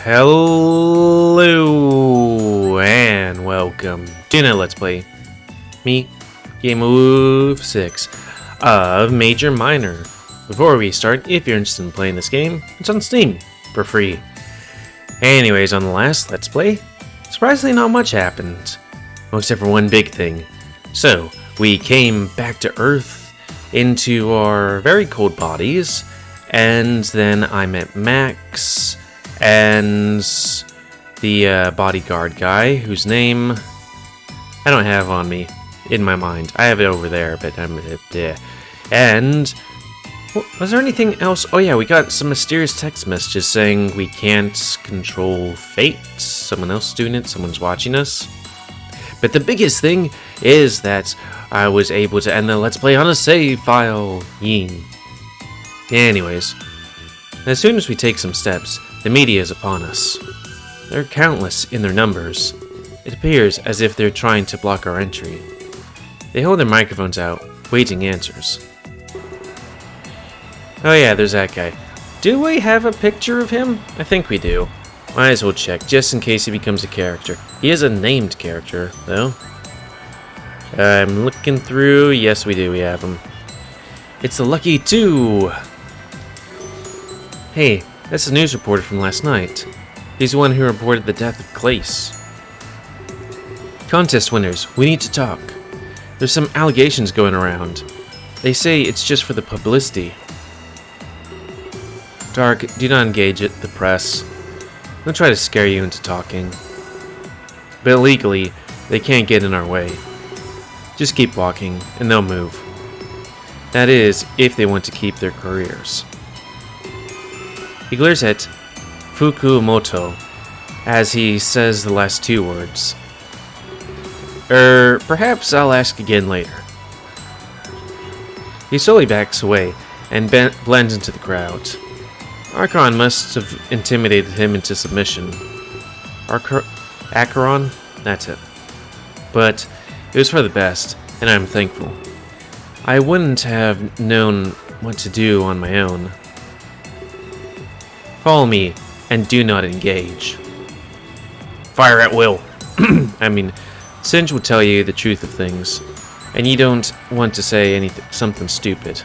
Hello and welcome to another Let's Play. Me, GamerWolfSix of Major Minor. Before we start, if you're interested in playing this game, it's on Steam for free. Anyways, on the last Let's Play, surprisingly not much happened, except for one big thing. So, we came back to Earth into our very cold bodies, and then I met Max and the bodyguard guy, whose name I don't have on me in my mind. I have it over there, but yeah. And was there anything else? Oh yeah, we got some mysterious text messages saying we can't control fate. Someone else is doing it. Someone's watching us. But the biggest thing is that I was able to end the Let's Play on a save file. Yeen. Anyways, as soon as we take some steps, the media is upon us. They're countless in their numbers. It appears as if they're trying to block our entry. They hold their microphones out, waiting answers. Oh yeah, there's that guy. Do we have a picture of him? I think we do. Might as well check, just in case he becomes a character. He is a named character, though. I'm looking through. Yes, we do. We have him. It's the Lucky 2! Hey, that's the news reporter from last night. He's the one who reported the death of Clace. Contest winners, we need to talk. There's some allegations going around. They say it's just for the publicity. Dark, do not engage the press. They'll try to scare you into talking. But legally, they can't get in our way. Just keep walking, and they'll move. That is, if they want to keep their careers. He glares at Fukumoto as he says the last two words. Perhaps I'll ask again later. He slowly backs away and blends into the crowd. Archon must have intimidated him into submission. Acheron? That's it. But it was for the best, and I'm thankful. I wouldn't have known what to do on my own. Follow me, and do not engage. Fire at will. I mean, Singe will tell you the truth of things, and you don't want to say something stupid.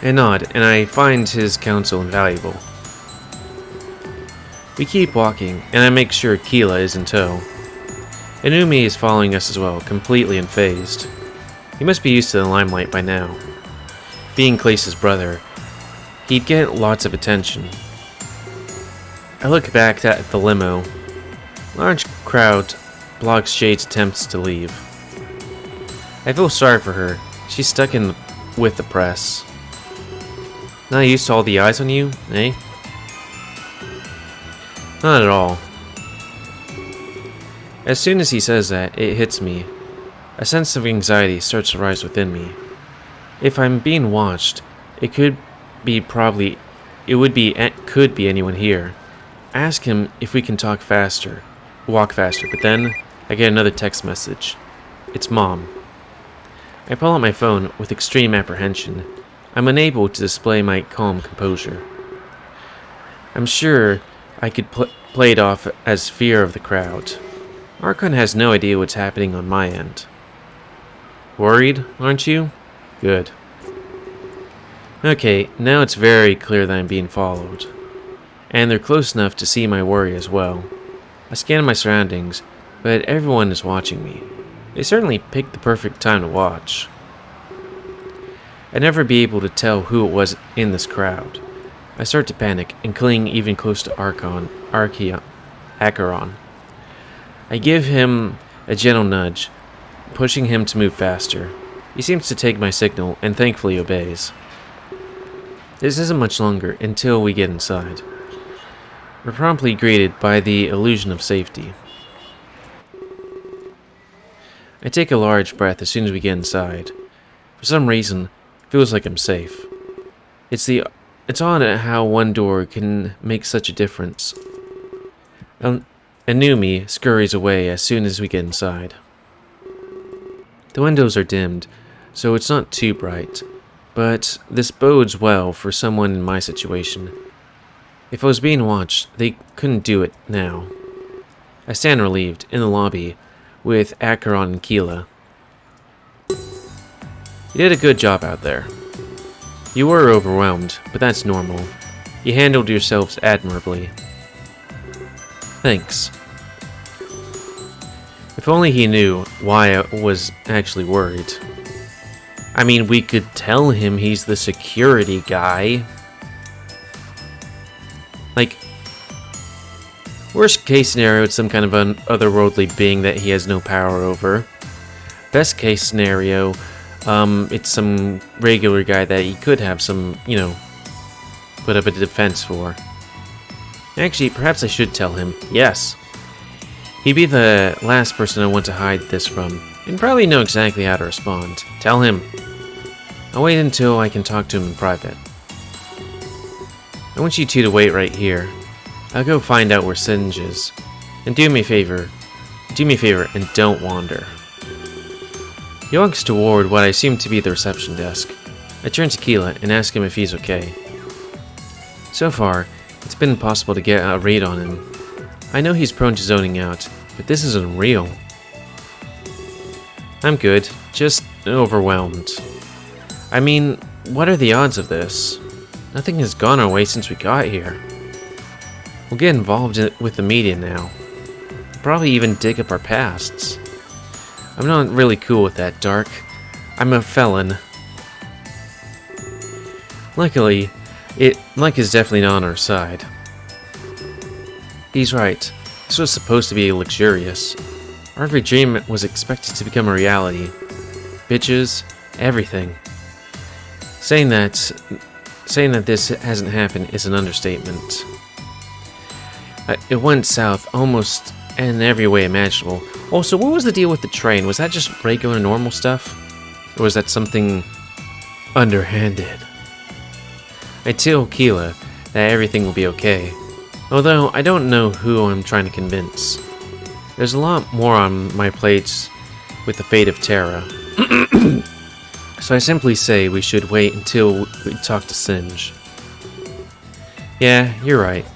I nod, and I find his counsel invaluable. We keep walking, and I make sure Keela is in tow. Inumi is following us as well, completely unfazed. He must be used to the limelight by now. Being Clace's brother, he'd get lots of attention. I look back at the limo. Large crowd blocks Shade's attempts to leave. I feel sorry for her. She's stuck with the press. Not used to all the eyes on you, eh? Not at all. As soon as he says that, it hits me. A sense of anxiety starts to rise within me. If I'm being watched, it could be anyone here. I ask him if we can walk faster, but then I get another text message. It's Mom. I pull out my phone with extreme apprehension. I'm unable to display my calm composure. I'm sure I could play it off as fear of the crowd. Archon has no idea what's happening on my end. Worried, aren't you? Good. Okay, now it's very clear that I'm being followed. And they're close enough to see my worry as well. I scan my surroundings, but everyone is watching me. They certainly picked the perfect time to watch. I'd never be able to tell who it was in this crowd. I start to panic and cling even close to Acheron. I give him a gentle nudge, pushing him to move faster. He seems to take my signal and thankfully obeys. This isn't much longer until we get inside. We're promptly greeted by the illusion of safety. I take a large breath as soon as we get inside. For some reason, it feels like I'm safe. It's odd how one door can make such a difference. Inumi scurries away as soon as we get inside. The windows are dimmed, so it's not too bright, but this bodes well for someone in my situation. If I was being watched, they couldn't do it now. I stand relieved in the lobby with Acheron and Keela. You did a good job out there. You were overwhelmed, but that's normal. You handled yourselves admirably. Thanks. If only he knew why I was actually worried. I mean, we could tell him he's the security guy. Like, worst case scenario, it's some kind of an otherworldly being that he has no power over. Best case scenario, it's some regular guy that he could have some, put up a defense for. Actually, perhaps I should tell him. Yes. He'd be the last person I want to hide this from, and probably know exactly how to respond. Tell him. I'll wait until I can talk to him in private. I want you two to wait right here. I'll go find out where Singe is. And do me a favor and don't wander. He walks toward what I assume to be the reception desk. I turn to Keela and ask him if he's okay. So far, it's been impossible to get a read on him. I know he's prone to zoning out, but this isn't real. I'm good, just overwhelmed. I mean, what are the odds of this? Nothing has gone our way since we got here. We'll get involved with the media now. We'll probably even dig up our pasts. I'm not really cool with that, Dark. I'm a felon. Luckily, luck is definitely not on our side. He's right. This was supposed to be luxurious. Our every dream was expected to become a reality. Bitches, everything. Saying that this hasn't happened is an understatement. It went south almost in every way imaginable. Also, what was the deal with the train? Was that just regular normal stuff? Or was that something underhanded? I tell Keela that everything will be okay. Although, I don't know who I'm trying to convince. There's a lot more on my plate with the fate of Terra. So I simply say we should wait until we talk to Singe. Yeah, you're right.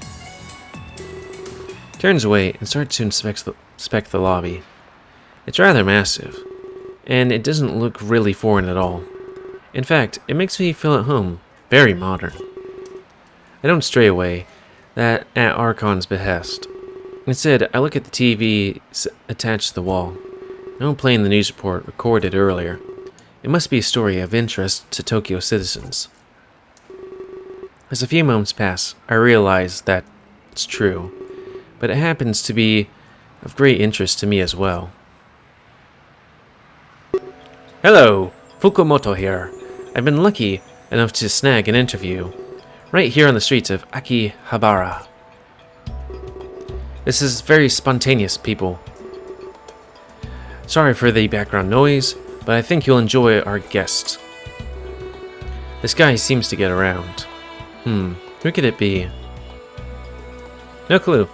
Turns away and starts to inspect the lobby. It's rather massive, and it doesn't look really foreign at all. In fact, it makes me feel at home, very modern. I don't stray away, that at Archon's behest. Instead, I look at the TV attached to the wall. No playing the news report recorded earlier. It must be a story of interest to Tokyo citizens. As a few moments pass, I realize that it's true, but it happens to be of great interest to me as well. Hello, Fukumoto here. I've been lucky enough to snag an interview, right here on the streets of Akihabara. This is very spontaneous, people. Sorry for the background noise, but I think you'll enjoy our guest. This guy seems to get around. Who could it be? No clue.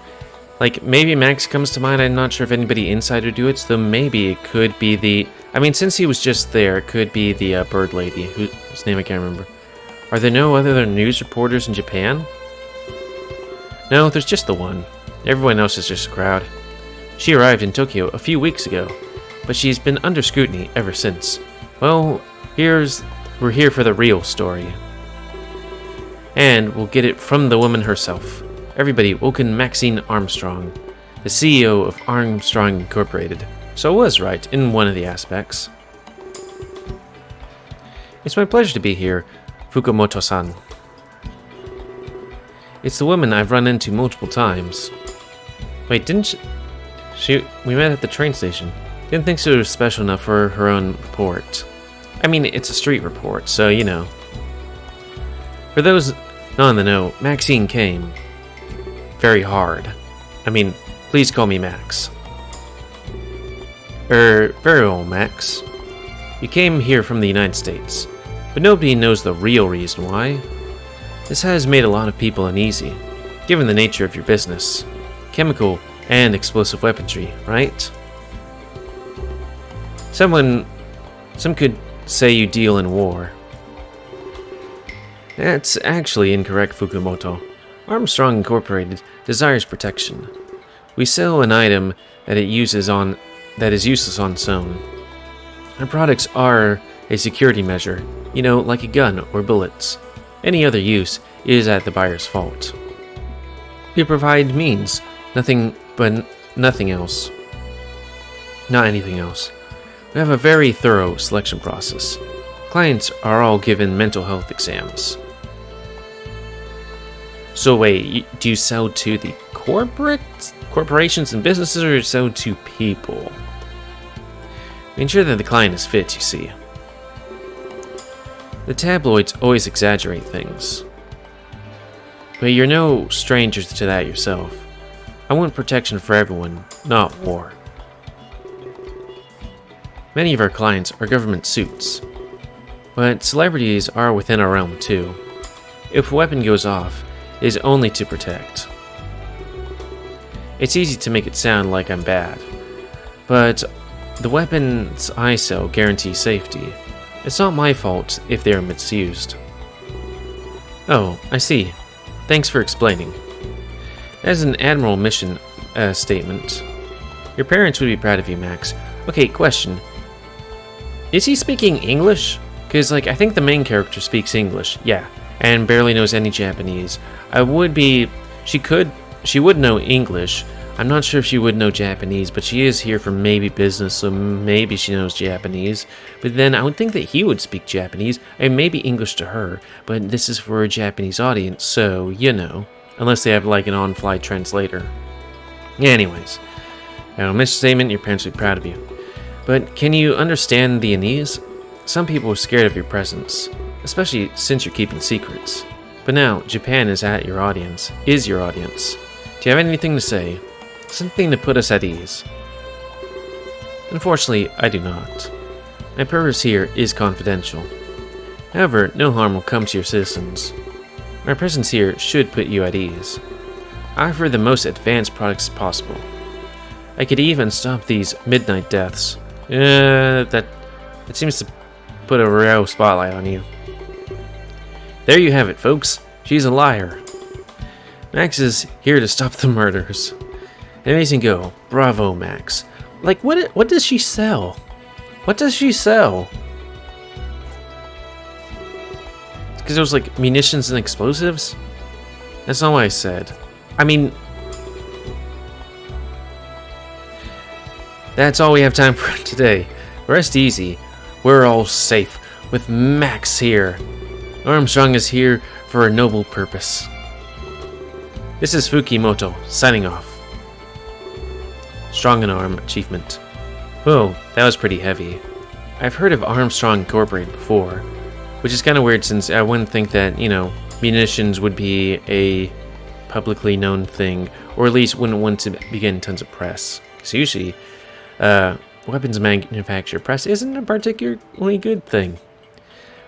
Like, maybe Max comes to mind. I'm not sure if anybody inside would do it, so maybe it could be the... I mean, since he was just there, it could be the bird lady, whose name I can't remember. Are there no other news reporters in Japan? No, there's just the one. Everyone else is just a crowd. She arrived in Tokyo a few weeks ago, but she's been under scrutiny ever since. Well, we're here for the real story. And we'll get it from the woman herself. Everybody, welcome Maxine Armstrong, the CEO of Armstrong Incorporated. So I was right in one of the aspects. It's my pleasure to be here, Fukumoto-san. It's the woman I've run into multiple times. Wait, didn't we met at the train station. Didn't think she was special enough for her own report. I mean, it's a street report, so you know. For those not in the know, Maxine came. Very hard. I mean, please call me Max. Very well, Max. You came here from the United States, but nobody knows the real reason why. This has made a lot of people uneasy, given the nature of your business. Chemical and explosive weaponry, right? Some could say you deal in war. That's actually incorrect, Fukumoto. Armstrong Incorporated desires protection. We sell an item that is useless on its own. Our products are a security measure, like a gun or bullets. Any other use is at the buyer's fault. We provide means, nothing else. Not anything else. We have a very thorough selection process. Clients are all given mental health exams. So wait, do you sell to the corporations and businesses, or sell to people? Ensure that the client is fit, you see. The tabloids always exaggerate things. But you're no stranger to that yourself. I want protection for everyone, not war. Many of our clients are government suits, but celebrities are within our realm too. If a weapon goes off, it is only to protect. It's easy to make it sound like I'm bad, but the weapons I sell guarantee safety. It's not my fault if they are misused. Oh, I see. Thanks for explaining. As an admiral mission statement. Your parents would be proud of you, Max. Okay, question. Is he speaking English? Because, I think the main character speaks English, yeah, and barely knows any Japanese. She would know English. I'm not sure if she would know Japanese, but she is here for maybe business, so maybe she knows Japanese. But then I would think that he would speak Japanese, and maybe English to her, but this is for a Japanese audience, so, unless they have an on-fly translator. Anyways, mission statement, your parents would be proud of you. But can you understand the Viennese? Some people are scared of your presence, especially since you're keeping secrets. But now, Japan is your audience. Do you have anything to say? Something to put us at ease? Unfortunately, I do not. My purpose here is confidential. However, no harm will come to your citizens. My presence here should put you at ease. I offer the most advanced products possible. I could even stop these midnight deaths. That seems to put a real spotlight on you. There you have it, folks. She's a liar. Max is here to stop the murders. Amazing go. Bravo, Max. What does she sell? What does she sell? Because there was, munitions and explosives? That's not what I said. I mean... That's all we have time for today. Rest easy. We're all safe, with Max here. Armstrong is here for a noble purpose. This is Fukimoto, signing off. Strong in Arm achievement. Whoa, that was pretty heavy. I've heard of Armstrong Incorporated before, which is kind of weird since I wouldn't think that, munitions would be a publicly known thing, or at least wouldn't want to be getting tons of press. Because usually, weapons manufacturer press isn't a particularly good thing.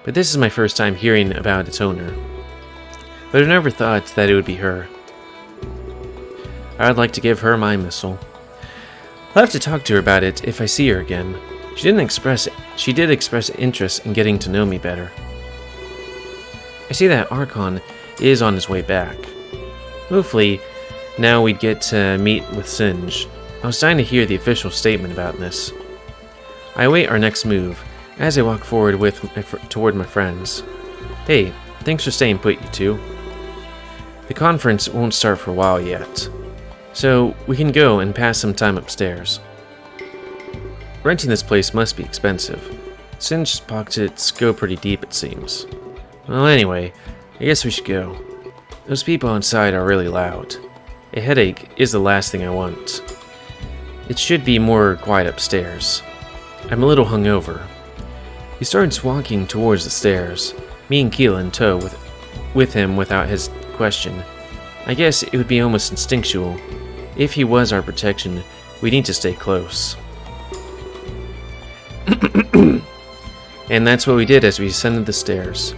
But this is my first time hearing about its owner. But I never thought that it would be her. I'd like to give her my missile. I'll have to talk to her about it if I see her again. She did express interest in getting to know me better. I see that Archon is on his way back. Hopefully, now we'd get to meet with Singe. I was dying to hear the official statement about this. I await our next move, as I walk forward toward my friends. Hey, thanks for staying put, you two. The conference won't start for a while yet, so we can go and pass some time upstairs. Renting this place must be expensive. Singe's pockets go pretty deep, it seems. Well, anyway, I guess we should go. Those people inside are really loud. A headache is the last thing I want. It should be more quiet upstairs. I'm a little hungover. He starts walking towards the stairs, me and Keela in tow with him without his question. I guess it would be almost instinctual. If he was our protection, we need to stay close. And that's what we did as we ascended the stairs.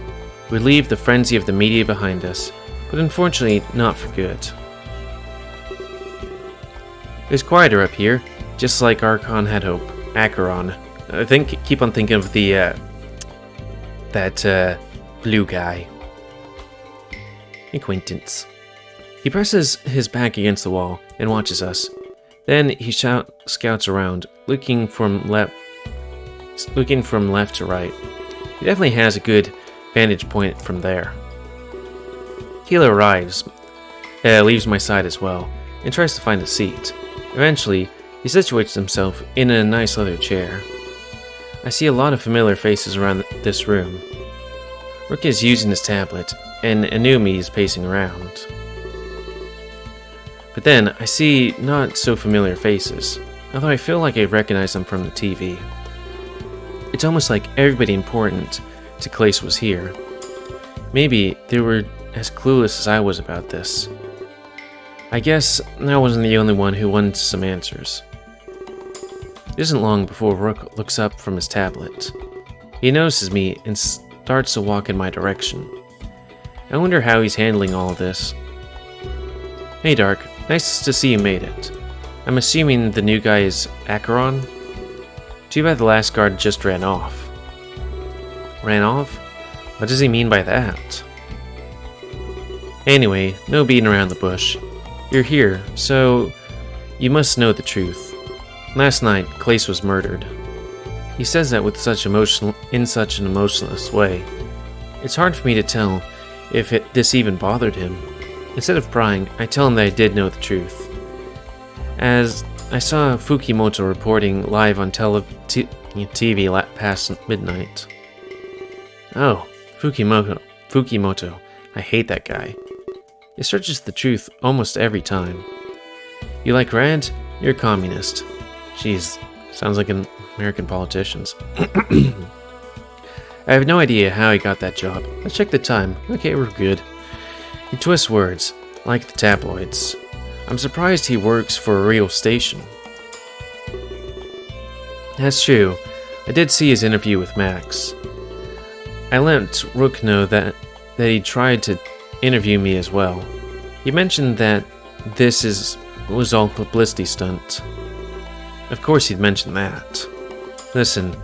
We leave the frenzy of the media behind us, but unfortunately not for good. It's quieter up here, just like Archon had hoped. Acheron. Keep on thinking of the, that blue guy. Acquaintance. He presses his back against the wall and watches us. Then he scouts around, looking from left to right. He definitely has a good vantage point from there. Keeler arrives, leaves my side as well, and tries to find a seat. Eventually, he situates himself in a nice leather chair. I see a lot of familiar faces around this room. Rook is using his tablet, and Anumi is pacing around. But then, I see not so familiar faces, although I feel like I recognize them from the TV. It's almost like everybody important to Clace was here. Maybe they were as clueless as I was about this. I guess I wasn't the only one who wanted some answers. It isn't long before Rook looks up from his tablet. He notices me and starts to walk in my direction. I wonder how he's handling all of this. Hey Dark, nice to see you made it. I'm assuming the new guy is Acheron? Too bad the last guard just ran off. Ran off? What does he mean by that? Anyway, no beating around the bush. You're here, so you must know the truth. Last night, Clace was murdered. He says that with in such an emotionless way. It's hard for me to tell if this even bothered him. Instead of prying, I tell him that I did know the truth. As I saw Fukimoto reporting live on TV past midnight. Oh, Fukimoto. I hate that guy. He searches the truth almost every time. You like red? You're a communist. Jeez, sounds like an American politicians. I have no idea how he got that job. Let's check the time. Okay, we're good. He twists words, like the tabloids. I'm surprised he works for a real station. That's true. I did see his interview with Max. I let Rook know that he tried to interview me as well. He mentioned that this was all publicity stunt. Of course he'd mention that. Listen,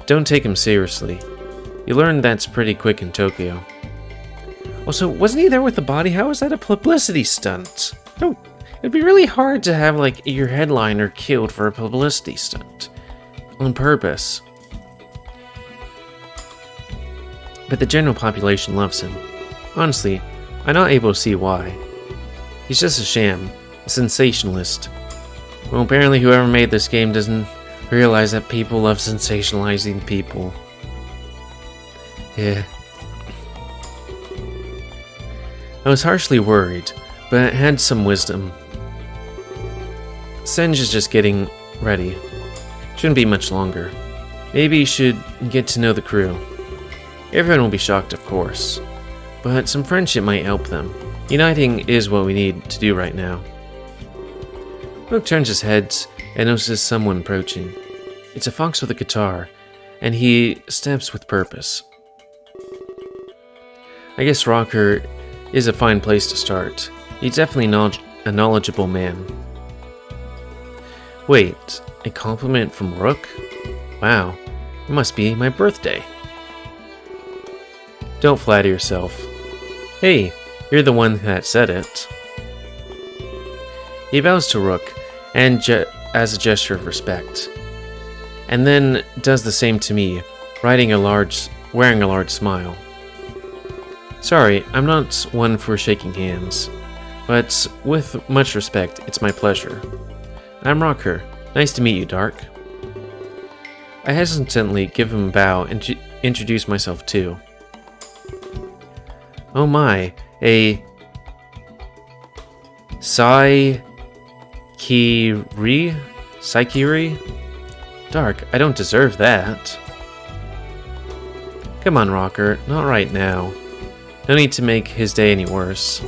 don't take him seriously. You learn that's pretty quick in Tokyo. Also, wasn't he there with the body? How is that a publicity stunt? No, it'd be really hard to have, like, your headliner killed for a publicity stunt. On purpose. But the general population loves him. Honestly, I'm not able to see why. He's just a sham, a sensationalist. Well, apparently whoever made this game doesn't realize that people love sensationalizing people. Yeah. I was harshly worried, but had some wisdom. Senj is just getting ready. Shouldn't be much longer. Maybe you should get to know the crew. Everyone will be shocked, of course, but some friendship might help them. Uniting is what we need to do right now. Rook turns his head and notices someone approaching. It's a fox with a guitar, and he steps with purpose. I guess Rocker is a fine place to start. He's definitely a knowledgeable man. Wait, a compliment from Rook? Wow, it must be my birthday. Don't flatter yourself. Hey, you're the one that said it. He bows to Rook, and as a gesture of respect, and then does the same to me, wearing a large smile. Sorry, I'm not one for shaking hands, but with much respect, it's my pleasure. I'm Rocker. Nice to meet you, Dark. I hesitantly give him a bow and introduce myself too. Oh my, a Saikiri? Dark, I don't deserve that. Come on, Rocker, not right now. No need to make his day any worse.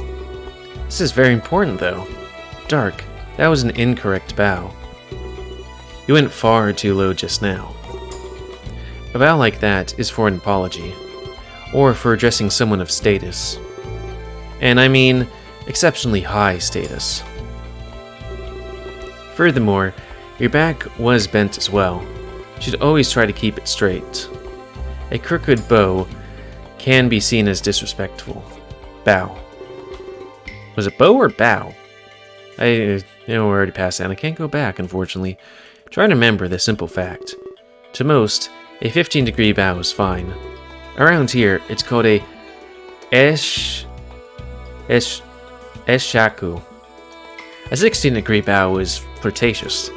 This is very important, though. Dark, that was an incorrect bow. You went far too low just now. A bow like that is for an apology, or for addressing someone of status. And I mean, exceptionally high status. Furthermore, your back was bent as well. You should always try to keep it straight. A crooked bow can be seen as disrespectful. Bow. Was it bow or bow? I we're already past that. I can't go back, unfortunately. Try to remember the simple fact. To most, a 15-degree bow is fine. Around here, it's called a eshaku. A 16-degree bow is flirtatious.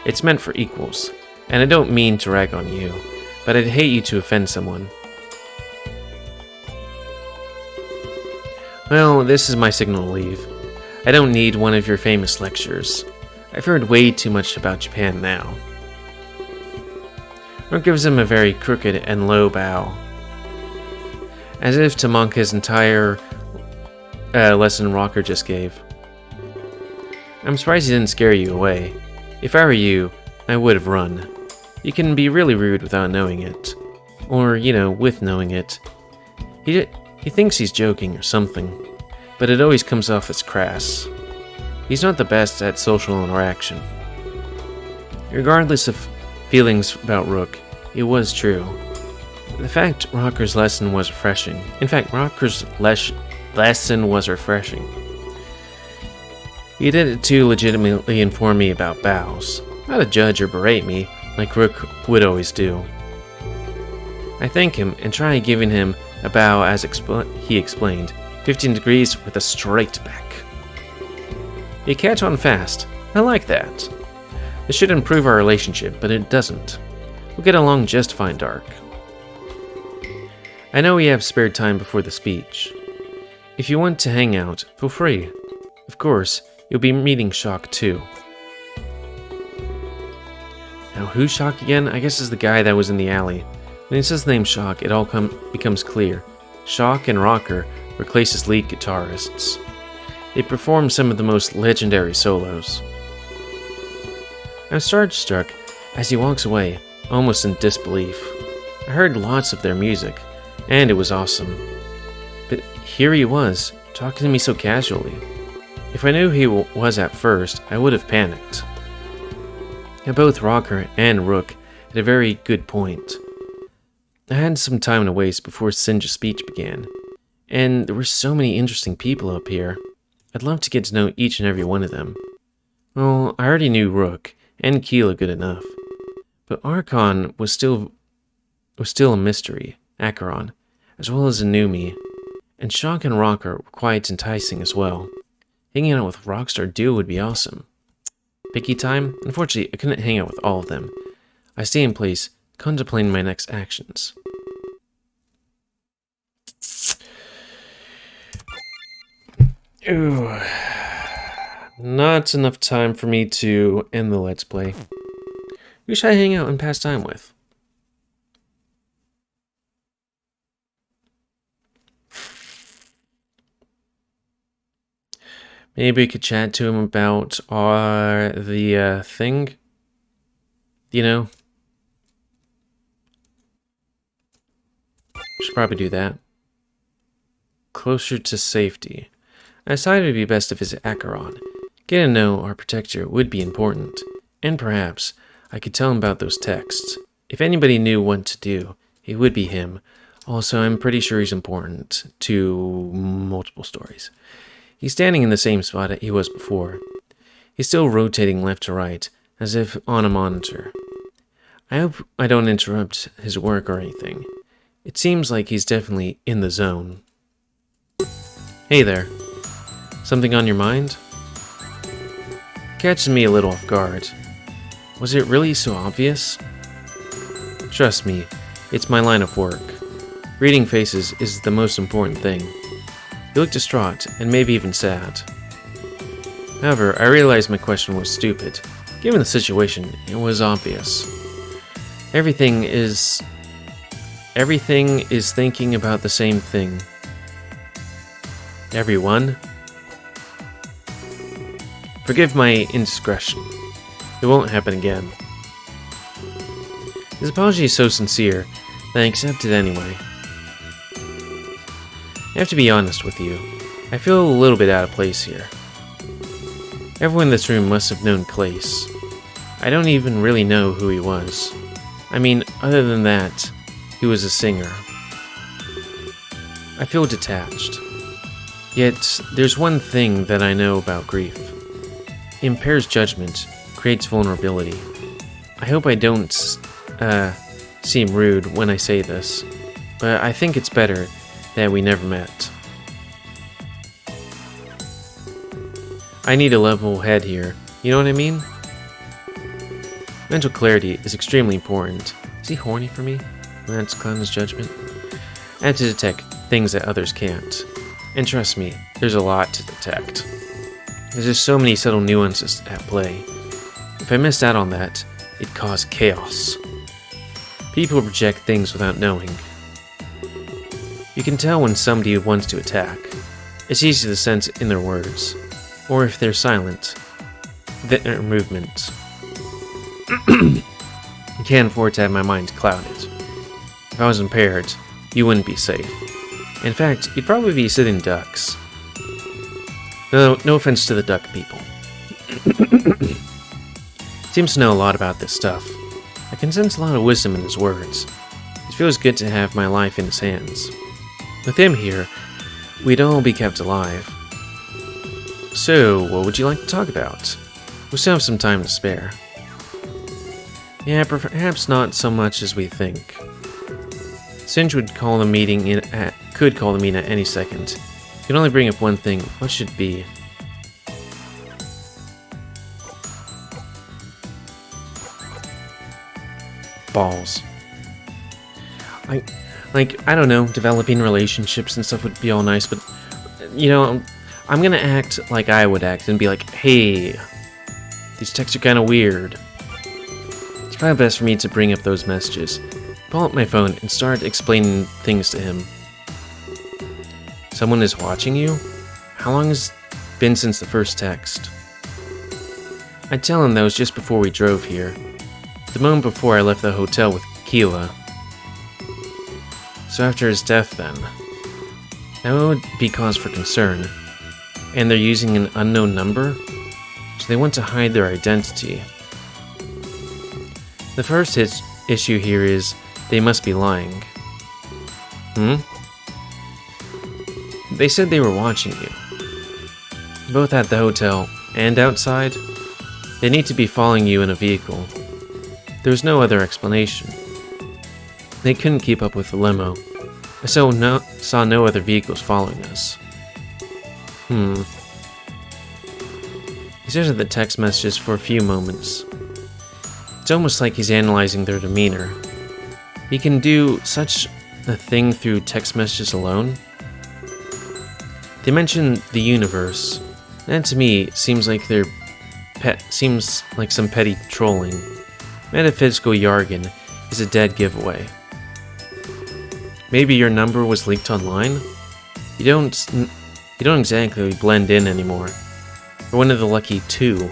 It's meant for equals, and I don't mean to rag on you, but I'd hate you to offend someone. Well, this is my signal to leave. I don't need one of your famous lectures. I've heard way too much about Japan now. Rook gives him a very crooked and low bow, as if to mock his entire lesson Rocker just gave. I'm surprised he didn't scare you away. If I were you, I would have run. You can be really rude without knowing it. Or, with knowing it. He thinks he's joking or something, but it always comes off as crass. He's not the best at social interaction. Regardless of feelings about Rook, it was true. The fact Rocker's lesson was refreshing. In fact, Rocker's lesson was refreshing. He did it to legitimately inform me about bows, not to judge or berate me like Rook would always do. I thank him and try giving him a bow as he explained, 15 degrees with a straight back. You catch on fast. I like that. It should improve our relationship, but it doesn't. We'll get along just fine, Dark. I know we have spare time before the speech. If you want to hang out, feel free. Of course, you'll be meeting Shock too. Now, who's Shock again? I guess is the guy that was in the alley. When he says the name Shock, it all becomes clear. Shock and Rocker were Clace's lead guitarists. They performed some of the most legendary solos. I'm starstruck as he walks away, almost in disbelief. I heard lots of their music, and it was awesome. But here he was, talking to me so casually. If I knew who he was at first, I would have panicked. And both Rocker and Rook had a very good point. I had some time to waste before Sinja's speech began, and there were so many interesting people up here. I'd love to get to know each and every one of them. Well, I already knew Rook and Keela good enough, but Archon was still a mystery, Acheron, as well as a new me, and Shock and Rocker were quite enticing as well. Hanging out with Rockstar Duo would be awesome. Picky time? Unfortunately, I couldn't hang out with all of them. I stay in place, contemplating my next actions. Ooh. Not enough time for me to end the Let's Play. Who should I hang out and pass time with? Maybe we could chat to him about the thing. Should probably do that. Closer to safety. I decided it would be best to visit Acheron. Getting to know our protector would be important, and perhaps I could tell him about those texts. If anybody knew what to do, it would be him. Also, I'm pretty sure he's important to multiple stories. He's standing in the same spot that he was before. He's still rotating left to right, as if on a monitor. I hope I don't interrupt his work or anything. It seems like he's definitely in the zone. Hey there. Something on your mind? Catches me a little off guard. Was it really so obvious? Trust me, it's my line of work. Reading faces is the most important thing. You look distraught, and maybe even sad. However, I realized my question was stupid. Given the situation, it was obvious. Everything is thinking about the same thing. Everyone? Forgive my indiscretion. It won't happen again. His apology is so sincere that I accept it anyway. I have to be honest with you. I feel a little bit out of place here. Everyone in this room must have known Clace. I don't even really know who he was. I mean, other than that, he was a singer. I feel detached. Yet, there's one thing that I know about grief. It impairs judgment, creates vulnerability. I hope I don't seem rude when I say this, but I think it's better that we never met. I need a level head here, you know what I mean? Mental clarity is extremely important. Is he horny for me? That's clown's judgment. I have to detect things that others can't. And trust me, there's a lot to detect. There's just so many subtle nuances at play. If I missed out on that, it'd cause chaos. People project things without knowing. You can tell when somebody wants to attack. It's easy to sense in their words, or if they're silent, their movements. I can't afford to have my mind clouded. If I was impaired, you wouldn't be safe. In fact, you'd probably be sitting ducks. No offense to the duck people. Seems to know a lot about this stuff. I can sense a lot of wisdom in his words. It feels good to have my life in his hands. With him here, we'd all be kept alive. So, what would you like to talk about? We still have some time to spare. Yeah, perhaps not so much as we think. Singe would call the meeting could call the meeting at any second. You can only bring up one thing. What should it be? Balls. I don't know, developing relationships and stuff would be all nice, but, you know, I'm gonna act like I would act and be like, hey, these texts are kinda weird. It's probably best for me to bring up those messages. Pull up my phone and start explaining things to him. Someone is watching you? How long has it been since the first text? I'd tell him that was just before we drove here. The moment before I left the hotel with Keela. So after his death then. That would be cause for concern. And they're using an unknown number? So they want to hide their identity. The first issue here is they must be lying. They said they were watching you. Both at the hotel and outside. They need to be following you in a vehicle. There's no other explanation. They couldn't keep up with the limo. I saw no other vehicles following us. He stares at the text messages for a few moments. It's almost like he's analyzing their demeanor. He can do such a thing through text messages alone. They mention the universe. That to me seems like some petty trolling. Metaphysical jargon is a dead giveaway. Maybe your number was leaked online? You don't exactly blend in anymore. You're one of the lucky 2.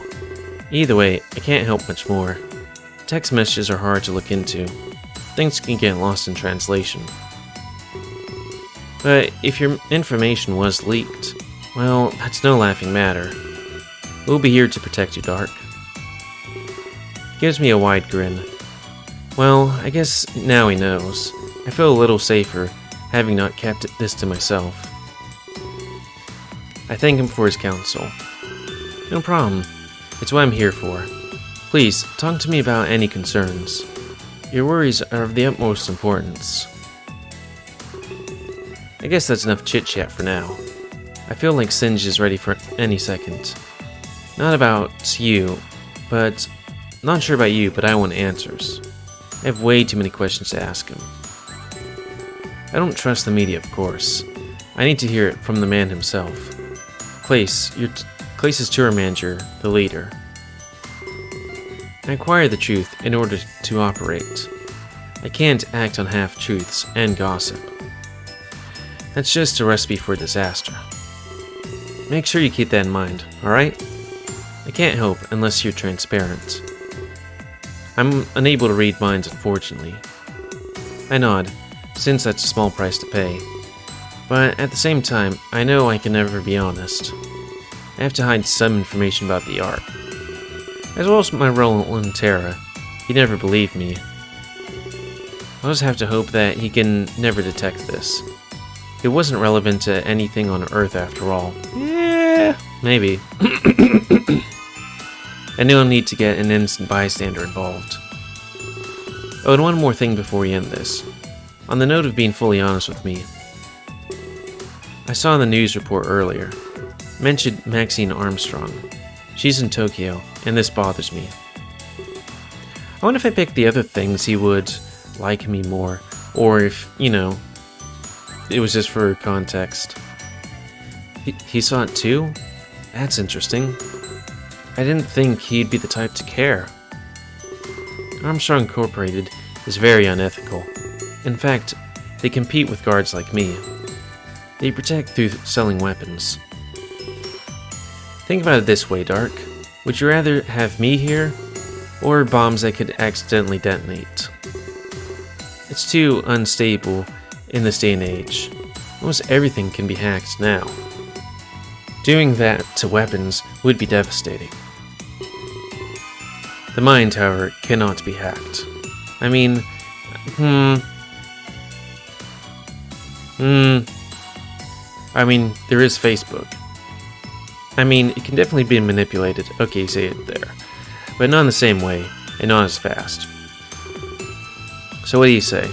Either way, I can't help much more. Text messages are hard to look into. Things can get lost in translation. But if your information was leaked, well, that's no laughing matter. We'll be here to protect you, Dark. Gives me a wide grin. Well, I guess now he knows. I feel a little safer, having not kept this to myself. I thank him for his counsel. No problem. It's what I'm here for. Please, talk to me about any concerns. Your worries are of the utmost importance. I guess that's enough chit-chat for now. I feel like Singe is ready for any second. Not about you, but... Not sure about you, but I want answers. I have way too many questions to ask him. I don't trust the media, of course. I need to hear it from the man himself. Clace's tour manager, the leader. I acquire the truth in order to operate. I can't act on half-truths and gossip. That's just a recipe for disaster. Make sure you keep that in mind, alright? I can't help unless you're transparent. I'm unable to read minds, unfortunately. I nod, since that's a small price to pay. But at the same time, I know I can never be honest. I have to hide some information about the Ark. As well as my role in Terra. He never believed me. I'll just have to hope that he can never detect this. It wasn't relevant to anything on Earth after all. Yeah, maybe. And no need to get an innocent bystander involved. Oh, and one more thing before we end this. On the note of being fully honest with me, I saw the news report earlier. Mentioned Maxine Armstrong. She's in Tokyo, and this bothers me. I wonder if I picked the other things he would like me more, or if, you know, it was just for context. He saw it too? That's interesting. I didn't think he'd be the type to care. Armstrong Incorporated is very unethical. In fact, they compete with guards like me. They protect through selling weapons. Think about it this way, Dark. Would you rather have me here, or bombs that could accidentally detonate? It's too unstable in this day and age. Almost everything can be hacked now. Doing that to weapons would be devastating. The mind, however, cannot be hacked. I mean, there is Facebook. I mean, it can definitely be manipulated. Okay, you say it there. But not in the same way, and not as fast. So what do you say?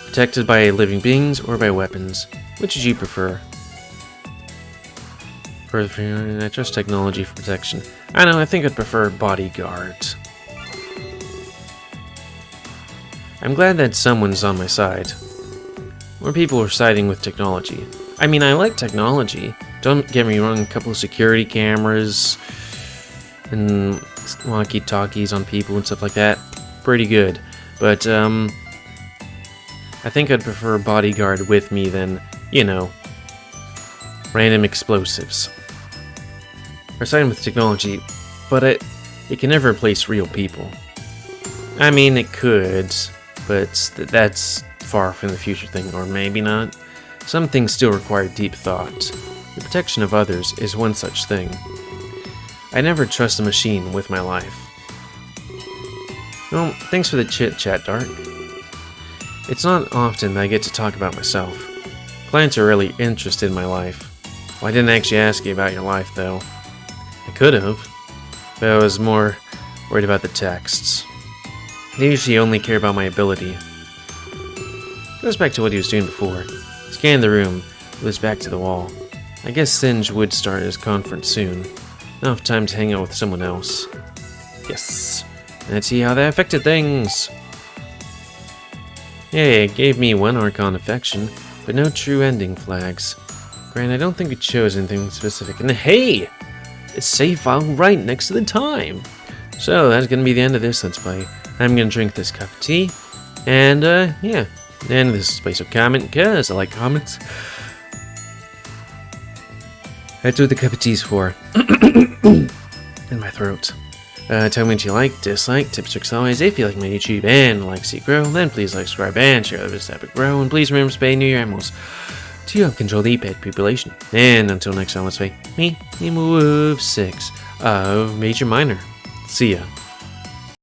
Protected by living beings or by weapons? Which would you prefer? I trust technology for protection. I know, I think I'd prefer bodyguard. I'm glad that someone's on my side. More people are siding with technology. I mean, I like technology. Don't get me wrong, a couple of security cameras and walkie-talkies on people and stuff like that. Pretty good. But, I think I'd prefer a bodyguard with me than, you know, random explosives. We're siding with technology, but it can never replace real people. I mean, it could, but that's far from the future thing, or maybe not. Some things still require deep thought. The protection of others is one such thing. I never trust a machine with my life. Well, thanks for the chit-chat, Dark. It's not often that I get to talk about myself. Clients are really interested in my life. Well, I didn't actually ask you about your life, though. I could have, but I was more worried about the texts. They usually only care about my ability. Goes back to what he was doing before. Scanned the room, with his back to the wall. I guess Singe would start his conference soon. Enough time to hang out with someone else. Yes. Let's see how that affected things. Yeah, it gave me one Archon affection, but no true ending flags. Grant, I don't think it shows anything specific. And hey! It's save file right next to the time! So, that's gonna be the end of this Let's Play. I'm gonna drink this cup of tea. And, yeah. And this is place of comment, because I like comments. That's what the cup of tea's for. In my throat. Tell me what you like, dislike, tips, tricks, always. If you like my YouTube and like to see it grow, then please like, subscribe, and share this epic grow. And please remember to spay new your animals to help control the pet population. And until next time, let's play me, GamerWolfSix of Major Minor. See ya.